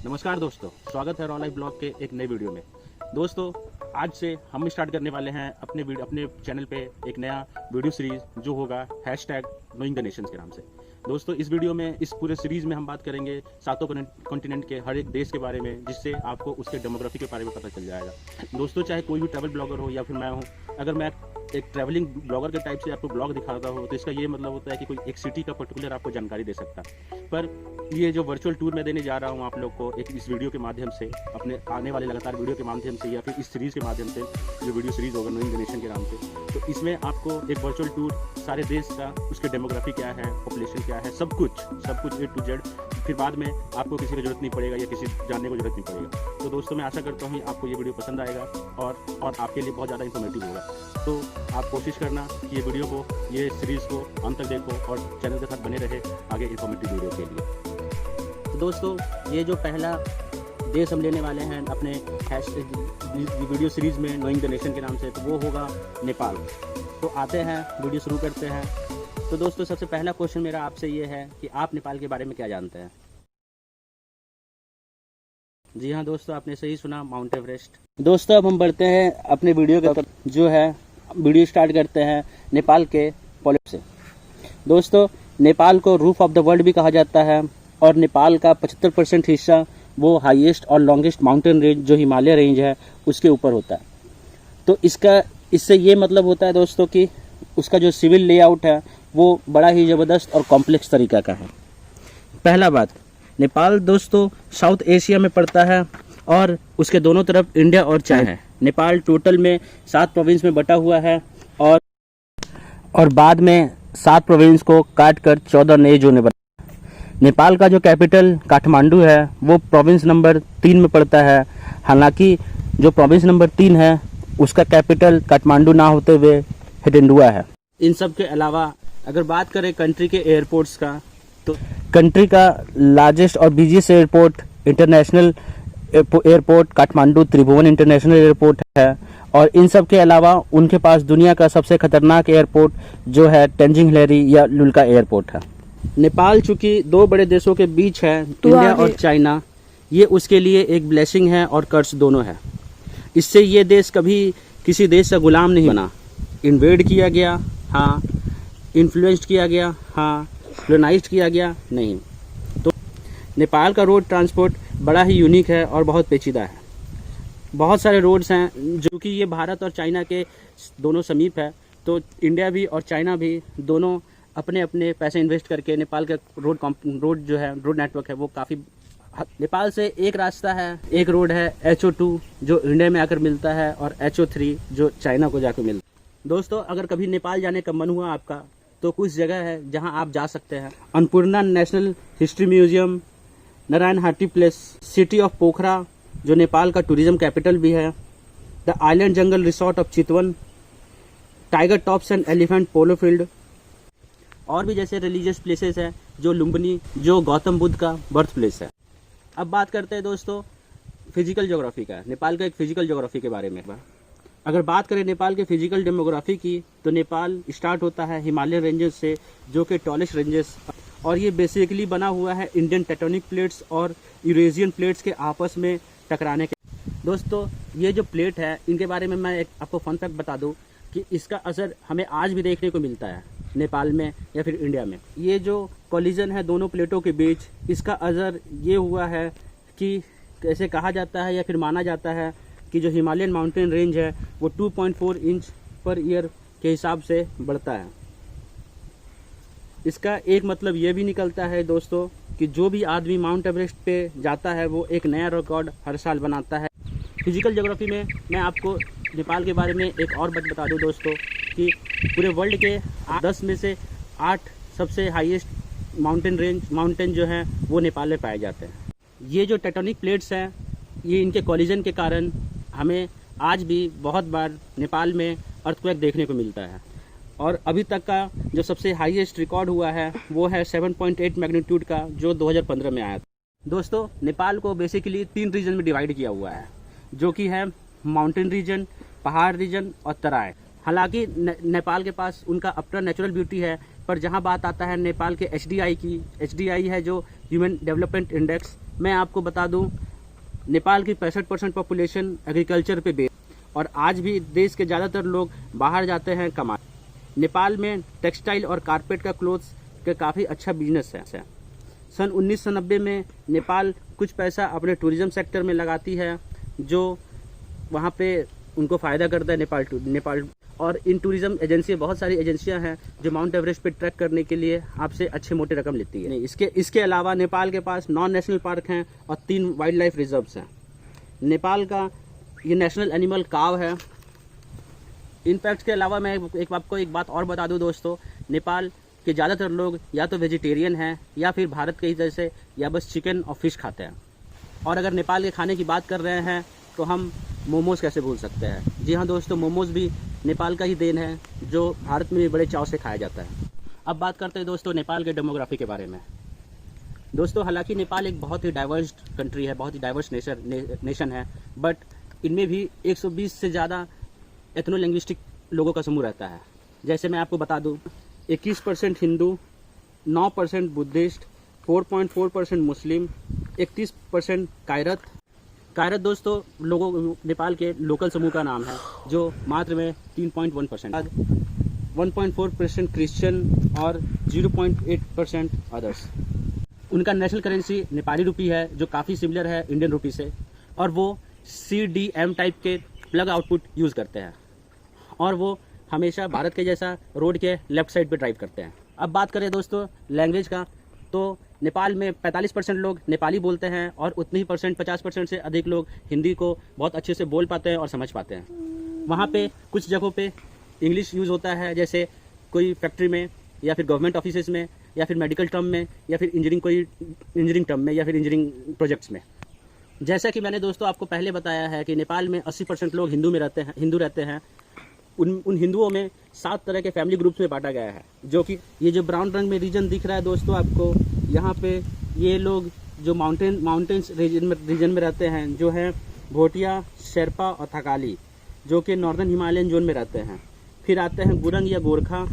नमस्कार दोस्तों, स्वागत है रॉ लाइफ ब्लॉग के एक नए वीडियो में। दोस्तों, आज से हम स्टार्ट करने वाले हैं अपने चैनल पे एक नया वीडियो सीरीज जो होगा #नोइंग द नेशंस के नाम से। दोस्तों, इस वीडियो में इस पूरे सीरीज में हम बात करेंगे सातों कॉन्टिनेंट के हर एक देश के बारे में, जिससे आपको उसके डेमोग्राफी के बारे में पता चल जाएगा। दोस्तों, चाहे कोई भी ट्रैवल ब्लॉगर हो या फिर मैं हूँ, अगर मैं एक ट्रैवलिंग ब्लॉगर के टाइप से आपको ब्लॉग दिखाता हूँ तो इसका ये मतलब होता है कि कोई एक सिटी का पर्टिकुलर आपको जानकारी दे सकता है। पर ये जो वर्चुअल टूर मैं देने जा रहा हूँ आप लोग को एक इस वीडियो के माध्यम से, अपने आने वाले लगातार वीडियो के माध्यम से या फिर इस सीरीज़ के माध्यम से, जो वीडियो सीरीज़ होगा नोइंग द नेशन के नाम से, तो इसमें आपको एक वर्चुअल टूर सारे देश का, उसके डेमोग्राफी क्या है, पॉपुलेशन क्या है, सब कुछ A to Z। फिर बाद में आपको किसी की जरूरत नहीं पड़ेगा या किसी जानने को जरूरत नहीं पड़ेगा। तो दोस्तों, मैं आशा करता हूँ आपको ये वीडियो पसंद आएगा और आपके लिए बहुत ज़्यादा इन्फॉर्मेटिव होगा। तो आप कोशिश करना कि ये वीडियो को, ये सीरीज़ को अंत तक देखो और चैनल के साथ बने रहे आगे इन्फॉर्मेटिव वीडियो के लिए। तो दोस्तों, ये जो पहला देश हम लेने वाले हैं अपने वीडियो सीरीज़ में नोइंग द नेशन के नाम से, तो वो होगा नेपाल। तो आते हैं, वीडियो शुरू करते हैं। तो दोस्तों, सबसे पहला क्वेश्चन मेरा आपसे ये है कि आप नेपाल के बारे में क्या जानते हैं? जी हाँ दोस्तों, आपने सही सुना, माउंट एवरेस्ट। दोस्तों, अब हम बढ़ते हैं अपने वीडियो का जो है वीडियो स्टार्ट करते हैं नेपाल के पॉलिटिक्स से। दोस्तों, नेपाल को रूफ ऑफ द वर्ल्ड भी कहा जाता है और नेपाल का 75% हिस्सा वो हाईएस्ट और लॉन्गेस्ट माउंटेन रेंज जो हिमालय रेंज है उसके ऊपर होता है। तो इससे ये मतलब होता है दोस्तों कि उसका जो सिविल लेआउट है वो बड़ा ही ज़बरदस्त और कॉम्प्लेक्स तरीका का है। पहला बात, नेपाल दोस्तों साउथ एशिया में पड़ता है और उसके दोनों तरफ इंडिया और चाइना है। नेपाल टोटल में 7 प्रोविंस में बटा हुआ है और बाद में 7 प्रोविंस को काट कर 14 नए जोन में बना। नेपाल का जो कैपिटल काठमांडू है वो प्रोविंस नंबर 3 में पड़ता है। हालांकि जो प्रोविंस नंबर 3 है उसका कैपिटल काठमांडू ना होते हुए हेटेंडुआ है। इन सब के अलावा अगर बात करें कंट्री के एयरपोर्ट्स का, तो कंट्री का लार्जेस्ट और busiest airport international airport Kathmandu Tribhuvan international airport है। और इन सब के अलावा उनके पास दुनिया का सबसे खतरनाक एयरपोर्ट जो है तेंजिंग हिलेरी या लुल्का एयरपोर्ट है। नेपाल चूंकि 2 बड़े देशों के बीच है, इंडिया और चाइना, ये उसके लिए एक ब्लेसिंग है और कर्ज दोनों है। इससे ये देश कभी किसी देश का गुलाम नहीं बना। इन्वेड किया गया हाँ, इन्फ्लुएंस्ड किया गया हाँ, कॉलोनाइज्ड किया गया नहीं। तो नेपाल का रोड ट्रांसपोर्ट बड़ा ही यूनिक है और बहुत पेचीदा है। बहुत सारे रोड्स हैं जो कि ये भारत और चाइना के दोनों समीप है। तो इंडिया भी और चाइना भी दोनों अपने अपने पैसे इन्वेस्ट करके नेपाल का रोड जो है, रोड नेटवर्क है वो काफ़ी। नेपाल से एक रास्ता है, एक रोड है HO2 जो इंडिया में आकर मिलता है और HO3 जो चाइना को जाकर मिलता है। दोस्तों, अगर कभी नेपाल जाने का मन हुआ आपका तो कुछ जगह है जहां आप जा सकते हैं। Annapurna national history museum, Narayan Hati place, city of Pokhara जो नेपाल का टूरिज्म कैपिटल भी है, the island jungle resort of Chitwan, tiger tops and elephant polo field, और भी जैसे रिलीजियस प्लेसेस हैं जो लुम्बिनी जो गौतम बुद्ध का बर्थ प्लेस है। अब बात करते हैं दोस्तों फिजिकल ज्योग्राफी का, नेपाल का एक फिजिकल ज्योग्राफी के बारे में। अगर बात करें नेपाल के फिजिकल डेमोग्राफी की, तो नेपाल स्टार्ट होता है हिमालय रेंजेस से जो कि टॉलेस्ट रेंजेस, और ये बेसिकली बना हुआ है इंडियन टेक्टोनिक प्लेट्स और यूरेशियन प्लेट्स के आपस में टकराने के। दोस्तों, ये जो प्लेट है इनके बारे में मैं एक आपको फन फैक्ट बता दूं कि इसका असर हमें आज भी देखने को मिलता है नेपाल में या फिर इंडिया में। ये जो कोलिजन है दोनों प्लेटों के बीच, इसका असर ये हुआ है कि कैसे कहा जाता है या फिर माना जाता है कि जो हिमालयन माउंटेन रेंज है वो 2.4 इंच पर ईयर के हिसाब से बढ़ता है। इसका एक मतलब ये भी निकलता है दोस्तों कि जो भी आदमी माउंट एवरेस्ट पे जाता है वो एक नया रिकॉर्ड हर साल बनाता है। फिजिकल ज्योग्राफी में मैं आपको नेपाल के बारे में एक और बात बता दूं दोस्तों कि पूरे वर्ल्ड के 10 में से 8 सबसे हाईएस्ट माउंटेन जो हैं वो नेपाल में पाए जाते हैं। ये जो टेक्टोनिक प्लेट्स हैं, ये इनके कोलिजन के कारण हमें आज भी बहुत बार नेपाल में अर्थक्वेक देखने को मिलता है। और अभी तक का जो सबसे हाईएस्ट रिकॉर्ड हुआ है वो है 7.8 मैग्नीट्यूड का जो 2015 में आया था। दोस्तों, नेपाल को बेसिकली 3 रीजन में डिवाइड किया हुआ है जो कि है माउंटेन रीजन, पहाड़ रीजन और तराई। हालांकि नेपाल के पास उनका अपना नेचुरल ब्यूटी है, पर जहां बात आता है नेपाल के HDI की, HDI है जो ह्यूमन डेवलपमेंट इंडेक्स, मैं आपको बता दूं, नेपाल की 65% पॉपुलेशन एग्रीकल्चर पे बेस्ड, और आज भी देश के ज़्यादातर लोग बाहर जाते हैं कमाने। नेपाल में टेक्सटाइल और कारपेट का क्लोथ्स का काफ़ी अच्छा बिजनेस है। सन 1990 में नेपाल कुछ पैसा अपने टूरिज़्म सेक्टर में लगाती है, जो वहाँ पे उनको फ़ायदा करता है नेपाल। और इन टूरिज़्म एजेंसियाँ, बहुत सारी एजेंसियाँ हैं जो माउंट एवरेस्ट पे ट्रैक करने के लिए आपसे अच्छे मोटे रकम लेती है। नहीं, इसके अलावा नेपाल के पास 9 नेशनल पार्क हैं और 3 वाइल्ड लाइफ रिजर्व्स हैं। नेपाल का ये नेशनल एनिमल काव है। इन फैक्ट्स के अलावा मैं आपको एक बात और बता दूं दोस्तों, नेपाल के ज़्यादातर लोग या तो वेजिटेरियन हैं या फिर भारत के ही जैसे या बस चिकन और फिश खाते हैं। और अगर नेपाल के खाने की बात कर रहे हैं तो हम मोमोज़ कैसे भूल सकते हैं। जी हाँ दोस्तों, मोमोज़ भी नेपाल का ही देन है, जो भारत में भी बड़े चाव से खाया जाता है। अब बात करते हैं दोस्तों नेपाल के डेमोग्राफी के बारे में। दोस्तों हालांकि नेपाल एक बहुत ही डाइवर्स कंट्री है, बहुत ही डाइवर्स नेशन है, बट इनमें भी 120 से ज़्यादा एथनो लिंग्विस्टिक लोगों का समूह रहता है। जैसे मैं आपको बता दूं, 21% हिंदू, 9% बुद्धिस्ट, 4.4% मुस्लिम, 31% कायरत दोस्तों नेपाल के लोकल समूह का नाम है, जो मात्र में 3.1%, 1.4% क्रिश्चियन और 0.8% अदर्स। उनका नेशनल करेंसी नेपाली रुपी है, जो काफ़ी सिमिलर है इंडियन रुपी से, और वो CDM टाइप के प्लग आउटपुट यूज़ करते हैं, और वो हमेशा भारत के जैसा रोड के लेफ्ट साइड पे ड्राइव करते हैं। अब बात करें दोस्तों लैंग्वेज का, तो नेपाल में 45% लोग नेपाली बोलते हैं और उतनी ही 50% से अधिक लोग हिंदी को बहुत अच्छे से बोल पाते हैं और समझ पाते हैं। वहाँ पे कुछ जगहों पे इंग्लिश यूज़ होता है, जैसे कोई फैक्ट्री में या फिर गवर्नमेंट ऑफिसेज में या फिर मेडिकल टर्म में या फिर इंजीनियरिंग टर्म में या फिर इंजीनियरिंग प्रोजेक्ट्स में। जैसा कि मैंने दोस्तों आपको पहले बताया है कि नेपाल में 80% लोग हिंदू रहते हैं। उन हिंदुओं में 7 तरह के फैमिली ग्रुप्स में बांटा गया है, जो कि ये जो ब्राउन रंग में रीजन दिख रहा है दोस्तों आपको, यहाँ पे ये लोग जो माउंटेन्स रीजन में रहते हैं, जो है भोटिया, शेरपा और थकाली, जो कि नॉर्दर्न हिमालयन जोन में रहते हैं। फिर आते हैं गुरंग या गोरखा,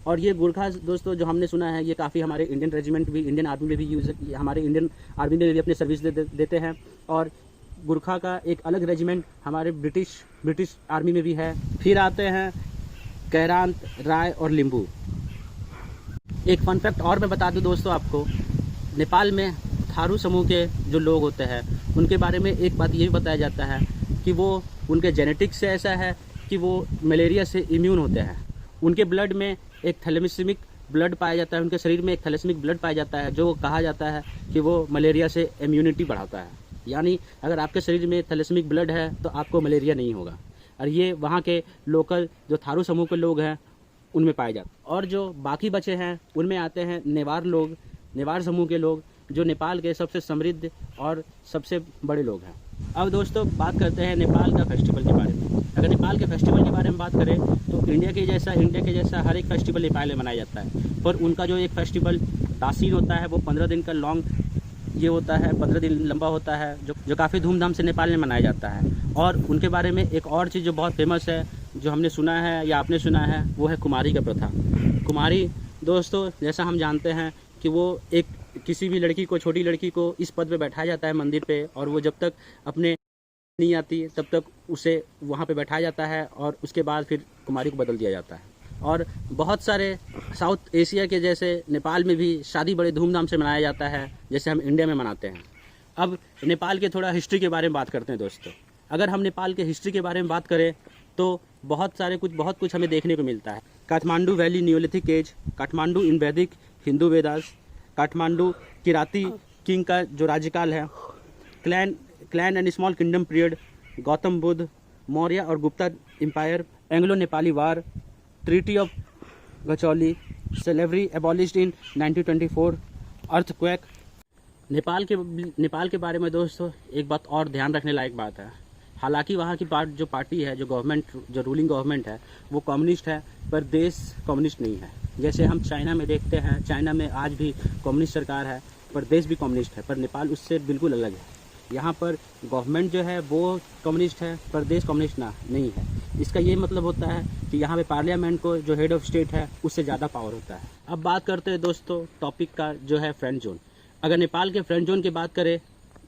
और ये गोरखा दोस्तों जो हमने सुना है, ये काफ़ी हमारे इंडियन रेजिमेंट भी, इंडियन आर्मी में भी हमारे इंडियन आर्मी में भी अपने सर्विस देते हैं। और गोरखा का एक अलग रेजिमेंट हमारे ब्रिटिश आर्मी में भी है। फिर आते हैं कैरांत, राय और लिम्बू। एक फन फैक्ट और मैं बता दूं दोस्तों आपको, नेपाल में थारू समूह के जो लोग होते हैं उनके बारे में एक बात ये भी बताया जाता है कि वो उनके जेनेटिक्स से ऐसा है कि वो मलेरिया से इम्यून होते हैं। उनके ब्लड में एक थैलेसेमिक ब्लड पाया जाता है, उनके शरीर में एक थैलेसेमिक ब्लड पाया जाता है, जो कहा जाता है कि वो मलेरिया से इम्यूनिटी बढ़ाता है। यानी अगर आपके शरीर में थैलेसेमिक ब्लड है तो आपको मलेरिया नहीं होगा। और ये वहाँ के लोकल जो थारू समूह के लोग हैं उनमें पाए जाते हैं। और जो बाकी बचे हैं उनमें आते हैं नेवार समूह के लोग, जो नेपाल के सबसे समृद्ध और सबसे बड़े लोग हैं। अब दोस्तों बात करते हैं नेपाल का फेस्टिवल के बारे में। अगर नेपाल के फेस्टिवल के बारे में बात करें तो इंडिया के जैसा हर एक फेस्टिवल नेपाल में मनाया जाता है, पर उनका जो एक फेस्टिवल दासीन होता है वो 15 दिन का लॉन्ग ये होता है, 15 दिन लंबा होता है, जो काफ़ी धूमधाम से नेपाल में मनाया जाता है। और उनके बारे में एक और चीज़ जो बहुत फेमस है, जो हमने सुना है या आपने सुना है, वो है कुमारी का प्रथा। कुमारी दोस्तों जैसा हम जानते हैं कि वो किसी भी लड़की को, छोटी लड़की को इस पद पे बैठाया जाता है मंदिर पे, और वो जब तक अपने नहीं आती तब तक उसे वहाँ पे बैठाया जाता है, और उसके बाद फिर कुमारी को बदल दिया जाता है। और बहुत सारे साउथ एशिया के जैसे नेपाल में भी शादी बड़े धूमधाम से मनाया जाता है, जैसे हम इंडिया में मनाते हैं। अब नेपाल के थोड़ा हिस्ट्री के बारे में बात करते हैं दोस्तों। अगर हम नेपाल के हिस्ट्री के बारे में बात करें तो बहुत कुछ हमें देखने को मिलता है। Kathmandu valley neolithic age, Kathmandu in Vedic Hindu Vedas, Kathmandu Kirati king का जो राज्यकाल है, clan and small kingdom period, Gautam Buddha, Maurya और Gupta empire, Anglo Nepali war, treaty of Gachauli, slavery abolished in 1924, earthquake. Nepal के बारे में दोस्तों एक बात और ध्यान रखने लायक बात है। हालांकि वहाँ की जो पार्टी है, जो रूलिंग गवर्नमेंट है, वो कम्युनिस्ट है, पर देश कम्युनिस्ट नहीं है। जैसे हम चाइना में देखते हैं, चाइना में आज भी कम्युनिस्ट सरकार है, पर देश भी कम्युनिस्ट है, पर नेपाल उससे बिल्कुल अलग है। यहाँ पर गवर्नमेंट जो है वो कम्युनिस्ट है, पर देश कम्युनिस्ट नहीं है। इसका ये मतलब होता है कि यहाँ पे पार्लियामेंट को जो हेड ऑफ स्टेट है उससे ज़्यादा पावर होता है। अब बात करते हैं दोस्तों टॉपिक का, जो है फ्रेंड जोन। अगर नेपाल के फ्रेंड जोन की बात करें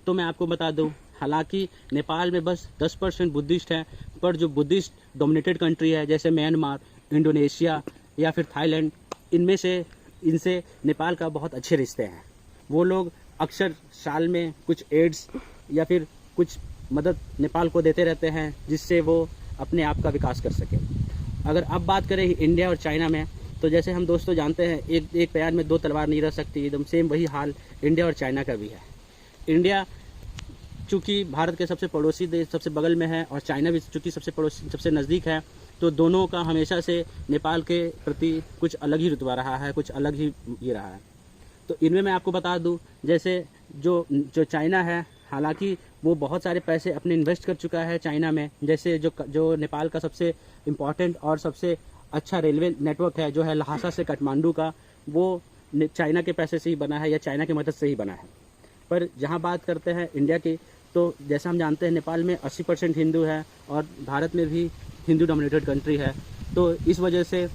तो मैं आपको बता दूं, हालांकि नेपाल में बस 10% बुद्धिस्ट हैं, पर जो बुद्धिस्ट डोमिनेटेड कंट्री है जैसे म्यांमार, इंडोनेशिया या फिर थाईलैंड, इनसे नेपाल का बहुत अच्छे रिश्ते हैं। वो लोग अक्सर साल में कुछ एड्स या फिर कुछ मदद नेपाल को देते रहते हैं, जिससे वो अपने आप का विकास कर सके। अगर अब बात करें इंडिया और चाइना में, तो जैसे हम दोस्तों जानते हैं, एक पैर में दो तलवार नहीं रह सकती, एकदम सेम वही हाल इंडिया और चाइना का भी है। इंडिया चूँकि भारत के सबसे पड़ोसी देश, सबसे बगल में है, और चाइना भी चूँकि सबसे नज़दीक है, तो दोनों का हमेशा से नेपाल के प्रति कुछ अलग ही रुतबा रहा है, कुछ अलग ही ये रहा है। तो इनमें मैं आपको बता दूं, जैसे जो चाइना है, हालांकि वो बहुत सारे पैसे अपने इन्वेस्ट कर चुका है चाइना में। जैसे जो नेपाल का सबसे इम्पॉर्टेंट और सबसे अच्छा रेलवे नेटवर्क है, जो है लहासा से काठमांडू का, वो चाइना के पैसे से ही बना है या चाइना की मदद से ही बना है। पर जहाँ बात करते हैं इंडिया की, तो जैसा हम जानते हैं नेपाल में 80% हिंदू है और भारत में भी हिंदू डोमिनेटेड कंट्री है, तो इस वजह से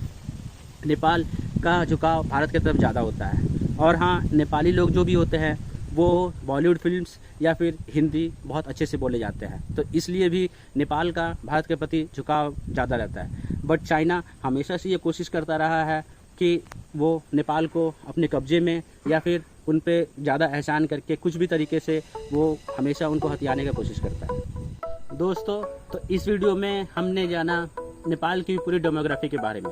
नेपाल का झुकाव भारत की तरफ ज़्यादा होता है। और हाँ, नेपाली लोग जो भी होते हैं वो बॉलीवुड फिल्म्स या फिर हिंदी बहुत अच्छे से बोले जाते हैं, तो इसलिए भी नेपाल का भारत के प्रति झुकाव ज़्यादा रहता है। बट चाइना हमेशा से ये कोशिश करता रहा है कि वो नेपाल को अपने कब्जे में या फिर उन पे ज़्यादा एहसान करके कुछ भी तरीके से वो हमेशा उनको हथियाने की कोशिश करता है। दोस्तों, तो इस वीडियो में हमने जाना नेपाल की पूरी डेमोग्राफी के बारे में।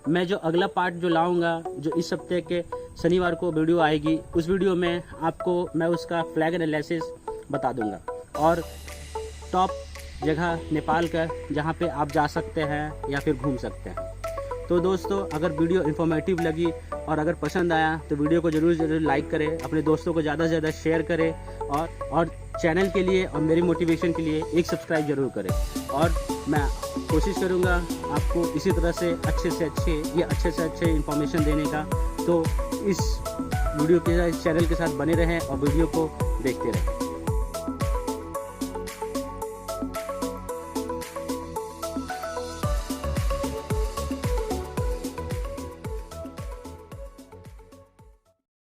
मैं जो अगला पार्ट जो लाऊंगा, जो इस हफ्ते के शनिवार को वीडियो आएगी, उस वीडियो में आपको मैं उसका फ्लैग एनालिसिस बता दूंगा और टॉप जगह नेपाल का जहां पे आप जा सकते हैं या फिर घूम सकते हैं। तो दोस्तों, अगर वीडियो इन्फॉर्मेटिव लगी और अगर पसंद आया तो वीडियो को ज़रूर लाइक करें, अपने दोस्तों को ज़्यादा से ज़्यादा शेयर करें और चैनल के लिए और मेरी मोटिवेशन के लिए एक सब्सक्राइब ज़रूर करें। और मैं कोशिश करूँगा आपको इसी तरह से अच्छे से अच्छे इन्फॉर्मेशन देने का। तो इस वीडियो के चैनल के साथ बने रहें और वीडियो को देखते रहें।